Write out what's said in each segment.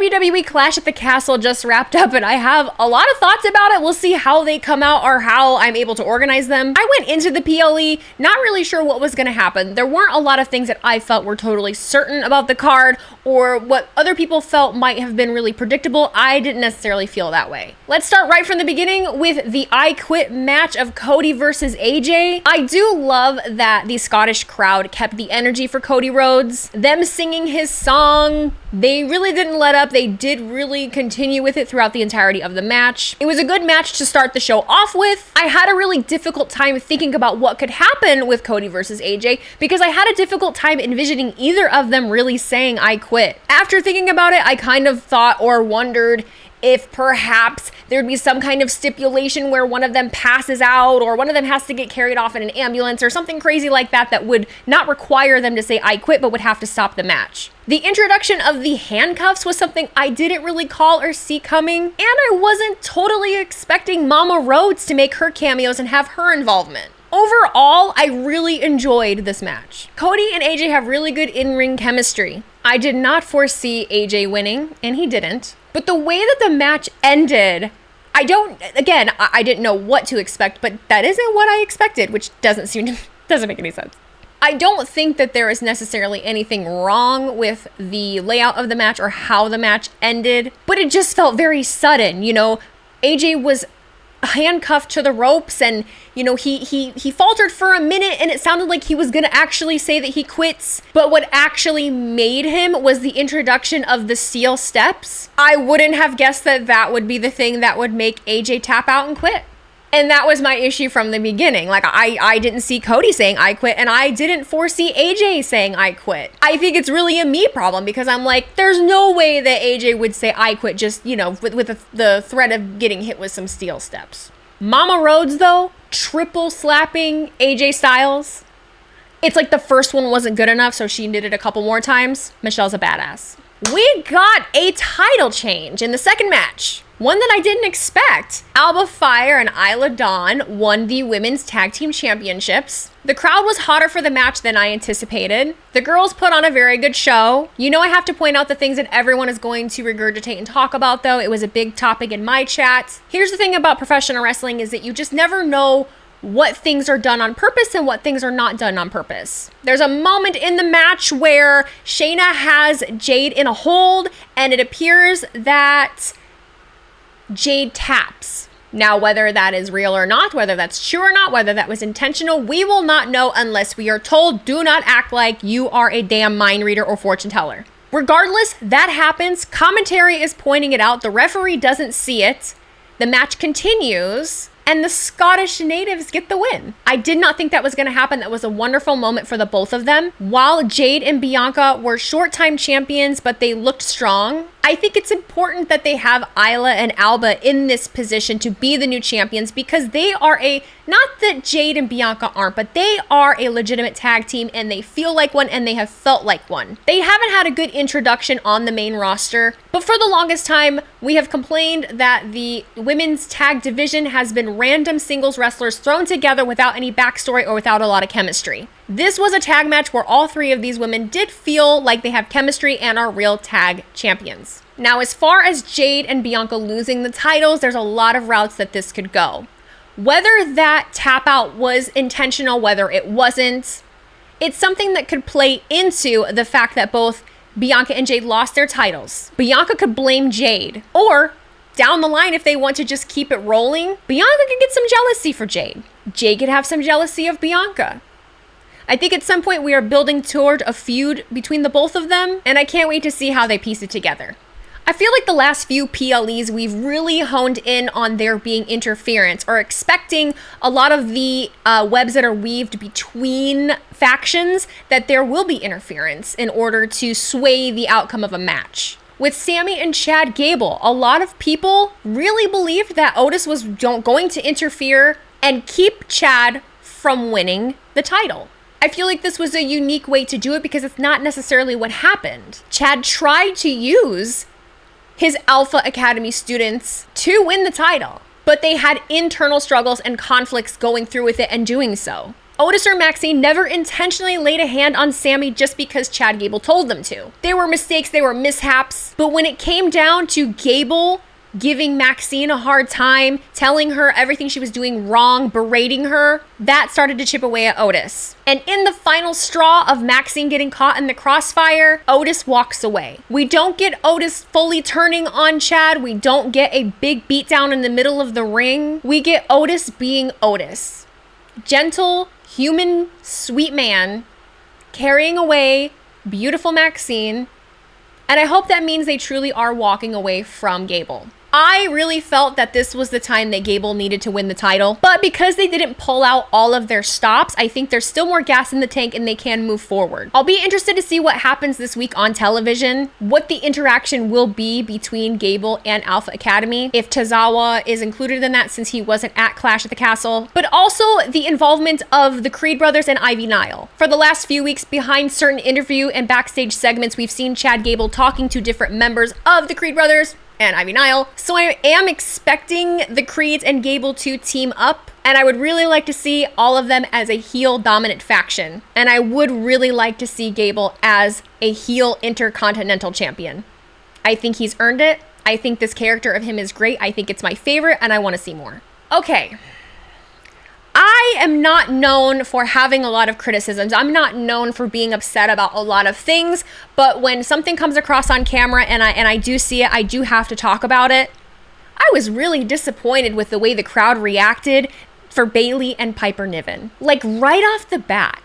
WWE Clash at the Castle just wrapped up, and I have a lot of thoughts about it. We'll see how they come out or how I'm able to organize them. I went into the PLE not really sure what was going to happen. There weren't a lot of things that I felt were totally certain about the card or what other people felt might have been really predictable. I didn't necessarily feel that way. Let's start right from the beginning with the I Quit match of Cody versus AJ. I do love that the Scottish crowd kept the energy for Cody Rhodes. Them singing his song, they really didn't let up. They did really continue with it throughout the entirety of the match. It was a good match to start the show off with. I had a really difficult time thinking about what could happen with Cody versus AJ because I had a difficult time envisioning either of them really saying I quit. After thinking about it, I kind of thought or wondered if perhaps there'd be some kind of stipulation where one of them passes out or one of them has to get carried off in an ambulance or something crazy like that that would not require them to say I quit but would have to stop the match. The introduction of the handcuffs was something I didn't really call or see coming, and I wasn't totally expecting Mama Rhodes to make her cameos and have her involvement. Overall, I really enjoyed this match. Cody and AJ have really good in-ring chemistry. I did not foresee AJ winning, and he didn't. But the way that the match ended, I didn't know what to expect, but that isn't what I expected, which doesn't make any sense. I don't think that there is necessarily anything wrong with the layout of the match or how the match ended, but it just felt very sudden. You know, AJ was handcuffed to the ropes and, you know, he faltered for a minute and it sounded like he was gonna actually say that he quits, but what actually made him was the introduction of the steel steps. I wouldn't have guessed that that would be the thing that would make AJ tap out and quit. And that was my issue from the beginning. Like, I didn't see Cody saying I quit, and I didn't foresee AJ saying I quit. I think it's really a me problem because I'm like, there's no way that AJ would say I quit just, you know, with the threat of getting hit with some steel steps. Mama Rhodes, though, triple slapping AJ Styles. It's like the first one wasn't good enough, so she did it a couple more times. Michelle's a badass. We got a title change in the second match. One that I didn't expect. Alba Fire and Isla Dawn won the Women's Tag Team Championships. The crowd was hotter for the match than I anticipated. The girls put on a very good show. You know I have to point out the things that everyone is going to regurgitate and talk about, though. It was a big topic in my chat. Here's the thing about professional wrestling is that you just never know what things are done on purpose and what things are not done on purpose. There's a moment in the match where Shayna has Jade in a hold, and it appears that Jade taps. Now, whether that is real or not, whether that's true or not, whether that was intentional, we will not know unless we are told. Do not act like you are a damn mind reader or fortune teller. Regardless, that happens. Commentary is pointing it out. The referee doesn't see it. The match continues, and the Scottish natives get the win. I did not think that was going to happen. That was a wonderful moment for the both of them. While Jade and Bianca were short-time champions, but they looked strong, I think it's important that they have Isla and Alba in this position to be the new champions because they are not that Jade and Bianca aren't, but they are a legitimate tag team and they feel like one and they have felt like one. They haven't had a good introduction on the main roster, but for the longest time, we have complained that the women's tag division has been random singles wrestlers thrown together without any backstory or without a lot of chemistry. This was a tag match where all three of these women did feel like they have chemistry and are real tag champions. Now, as far as Jade and Bianca losing the titles, there's a lot of routes that this could go. Whether that tap out was intentional, whether it wasn't, it's something that could play into the fact that both Bianca and Jade lost their titles. Bianca could blame Jade, or down the line, if they want to just keep it rolling, Bianca could get some jealousy for Jade. Jade could have some jealousy of Bianca. I think at some point we are building toward a feud between the both of them, and I can't wait to see how they piece it together. I feel like the last few PLEs, we've really honed in on there being interference or expecting a lot of the webs that are weaved between factions that there will be interference in order to sway the outcome of a match. With Sammy and Chad Gable, a lot of people really believed that Otis was going to interfere and keep Chad from winning the title. I feel like this was a unique way to do it because it's not necessarily what happened. Chad tried to use his Alpha Academy students to win the title, but they had internal struggles and conflicts going through with it and doing so. Otis or Maxine never intentionally laid a hand on Sammy just because Chad Gable told them to. There were mistakes, there were mishaps, but when it came down to Gable giving Maxine a hard time, telling her everything she was doing wrong, berating her, that started to chip away at Otis. And in the final straw of Maxine getting caught in the crossfire, Otis walks away. We don't get Otis fully turning on Chad. We don't get a big beatdown in the middle of the ring. We get Otis being Otis. Gentle, human, sweet man, carrying away beautiful Maxine. And I hope that means they truly are walking away from Gable. I really felt that this was the time that Gable needed to win the title, but because they didn't pull out all of their stops, I think there's still more gas in the tank and they can move forward. I'll be interested to see what happens this week on television, what the interaction will be between Gable and Alpha Academy, if Tozawa is included in that since he wasn't at Clash at the Castle, but also the involvement of the Creed brothers and Ivy Nile. For the last few weeks, behind certain interview and backstage segments, we've seen Chad Gable talking to different members of the Creed brothers and Ivy Nile. So I am expecting the Creeds and Gable to team up, and I would really like to see all of them as a heel dominant faction. And I would really like to see Gable as a heel intercontinental champion. I think he's earned it. I think this character of him is great. I think it's my favorite and I want to see more. Okay. I am not known for having a lot of criticisms. I'm not known for being upset about a lot of things, but when something comes across on camera and I do see it, I do have to talk about it. I was really disappointed with the way the crowd reacted for Bayley and Piper Niven. Like right off the bat.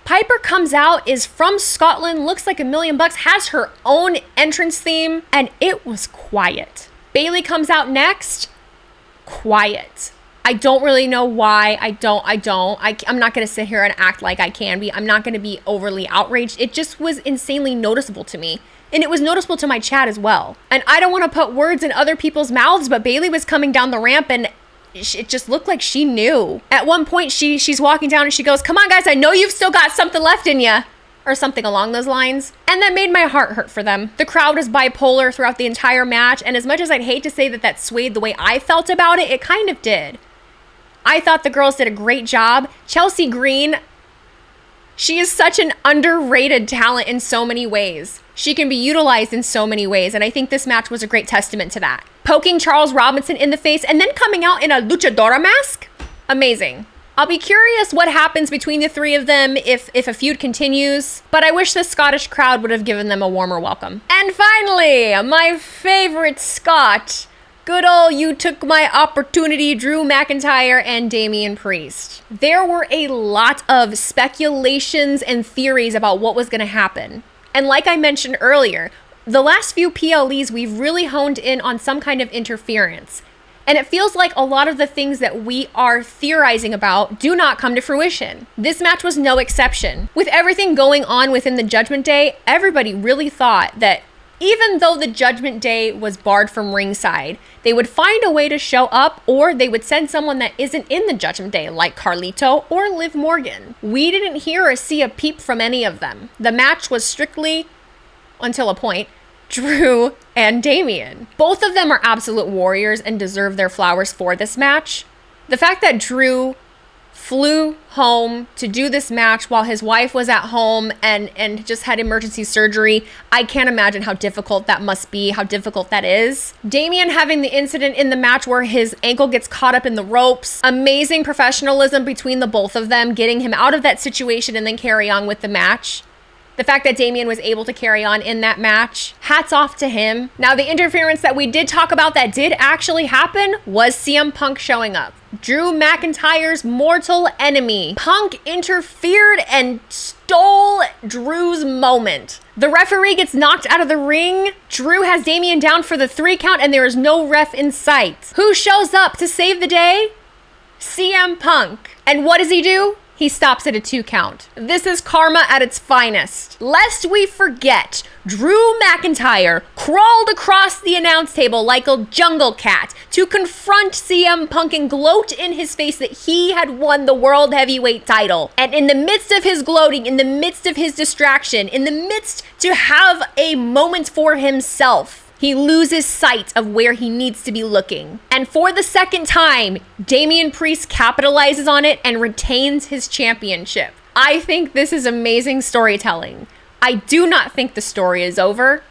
Piper comes out, is from Scotland, looks like $1 million, has her own entrance theme, and it was quiet. Bayley comes out next, quiet. I don't really know why. I'm not going to sit here and act like I can be. I'm not going to be overly outraged. It just was insanely noticeable to me. And it was noticeable to my chat as well. And I don't want to put words in other people's mouths, but Bayley was coming down the ramp and it just looked like she knew. At one point, she's walking down and she goes, "Come on, guys, I know you've still got something left in you." Or something along those lines. And that made my heart hurt for them. The crowd was bipolar throughout the entire match. And as much as I'd hate to say that swayed the way I felt about it, it kind of did. I thought the girls did a great job. Chelsea Green, she is such an underrated talent in so many ways. She can be utilized in so many ways, and I think this match was a great testament to that. Poking Charles Robinson in the face and then coming out in a luchadora mask? Amazing. I'll be curious what happens between the three of them if a feud continues, but I wish the Scottish crowd would have given them a warmer welcome. And finally, my favorite Scot, good ol' "you took my opportunity," Drew McIntyre and Damian Priest. There were a lot of speculations and theories about what was going to happen. And like I mentioned earlier, the last few PLEs, we've really honed in on some kind of interference. And it feels like a lot of the things that we are theorizing about do not come to fruition. This match was no exception. With everything going on within the Judgment Day, everybody really thought that even though the Judgment Day was barred from ringside, they would find a way to show up, or they would send someone that isn't in the Judgment Day, like Carlito or Liv Morgan. We didn't hear or see a peep from any of them. The match was strictly, until a point, Drew and Damian. Both of them are absolute warriors and deserve their flowers for this match. The fact that Drew flew home to do this match while his wife was at home and just had emergency surgery, I can't imagine how difficult that must be, how difficult that is. Damian having the incident in the match where his ankle gets caught up in the ropes, amazing professionalism between the both of them, getting him out of that situation and then carry on with the match. The fact that Damian was able to carry on in that match, hats off to him. Now, the interference that we did talk about that did actually happen was CM Punk showing up. Drew McIntyre's mortal enemy. Punk interfered and stole Drew's moment. The referee gets knocked out of the ring. Drew has Damian down for the 3 count and there is no ref in sight. Who shows up to save the day? CM Punk. And what does he do? He stops at a 2 count. This is karma at its finest. Lest we forget, Drew McIntyre crawled across the announce table like a jungle cat to confront CM Punk and gloat in his face that he had won the World Heavyweight title. And in the midst of his gloating, in the midst of his distraction, in the midst to have a moment for himself, He loses sight of where he needs to be looking. And for the second time, Damian Priest capitalizes on it and retains his championship. I think this is amazing storytelling. I do not think the story is over.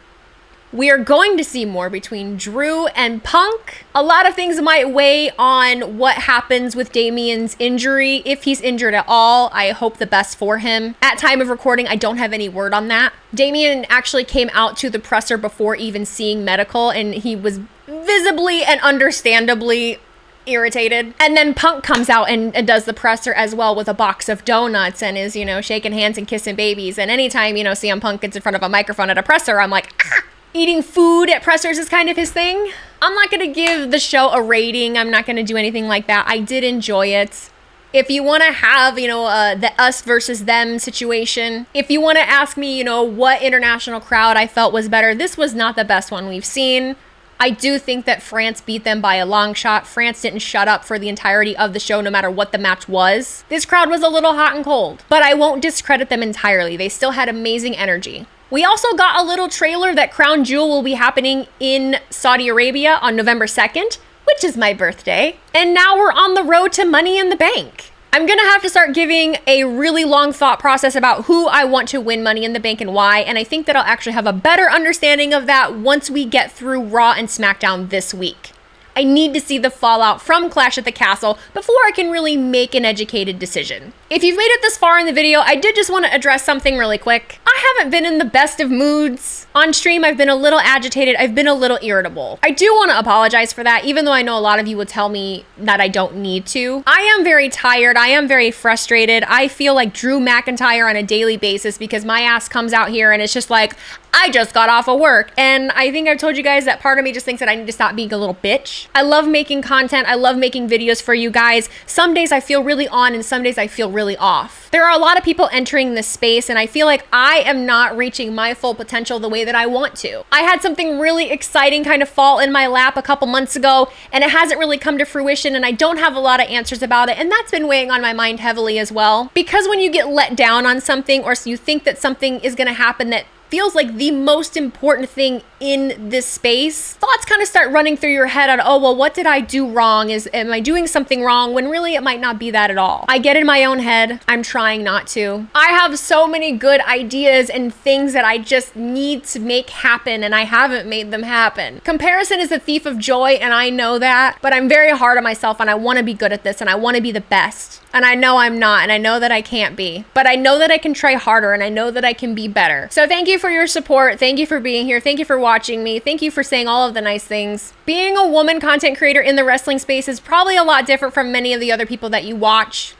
We are going to see more between Drew and Punk. A lot of things might weigh on what happens with Damian's injury. If he's injured at all, I hope the best for him. At time of recording, I don't have any word on that. Damian actually came out to the presser before even seeing medical, and he was visibly and understandably irritated. And then Punk comes out and does the presser as well with a box of donuts and is, shaking hands and kissing babies. And anytime, CM Punk gets in front of a microphone at a presser, I'm like, ah! Eating food at pressers is kind of his thing. I'm not going to give the show a rating. I'm not going to do anything like that. I did enjoy it. If you want to have, the us versus them situation, if you want to ask me, what international crowd I felt was better, this was not the best one we've seen. I do think that France beat them by a long shot. France didn't shut up for the entirety of the show, no matter what the match was. This crowd was a little hot and cold, but I won't discredit them entirely. They still had amazing energy. We also got a little trailer that Crown Jewel will be happening in Saudi Arabia on November 2nd, which is my birthday. And now we're on the road to Money in the Bank. I'm gonna have to start giving a really long thought process about who I want to win Money in the Bank and why, and I think that I'll actually have a better understanding of that once we get through Raw and SmackDown this week. I need to see the fallout from Clash at the Castle before I can really make an educated decision. If you've made it this far in the video, I did just want to address something really quick. I haven't been in the best of moods. On stream, I've been a little agitated. I've been a little irritable. I do want to apologize for that, even though I know a lot of you would tell me that I don't need to. I am very tired. I am very frustrated. I feel like Drew McIntyre on a daily basis because my ass comes out here and it's just like, I just got off of work. And I think I've told you guys that part of me just thinks that I need to stop being a little bitch. I love making content. I love making videos for you guys. Some days I feel really on and some days I feel really off. There are a lot of people entering this space and I feel like I am not reaching my full potential the way that I want to. I had something really exciting kind of fall in my lap a couple months ago and it hasn't really come to fruition and I don't have a lot of answers about it, and that's been weighing on my mind heavily as well. Because when you get let down on something or you think that something is going to happen that feels like the most important thing in this space, thoughts kind of start running through your head on, oh, well, what did I do wrong? Am I doing something wrong? When really it might not be that at all. I get in my own head. I'm trying not to. I have so many good ideas and things that I just need to make happen and I haven't made them happen. Comparison is a thief of joy and I know that, but I'm very hard on myself and I want to be good at this and I want to be the best. And I know I'm not, and I know that I can't be, but I know that I can try harder and I know that I can be better. So thank you for your support. Thank you for being here. Thank you for watching me. Thank you for saying all of the nice things. Being a woman content creator in the wrestling space is probably a lot different from many of the other people that you watch.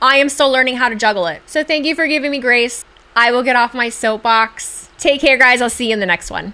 I am still learning how to juggle it. So thank you for giving me grace. I will get off my soapbox. Take care, guys. I'll see you in the next one.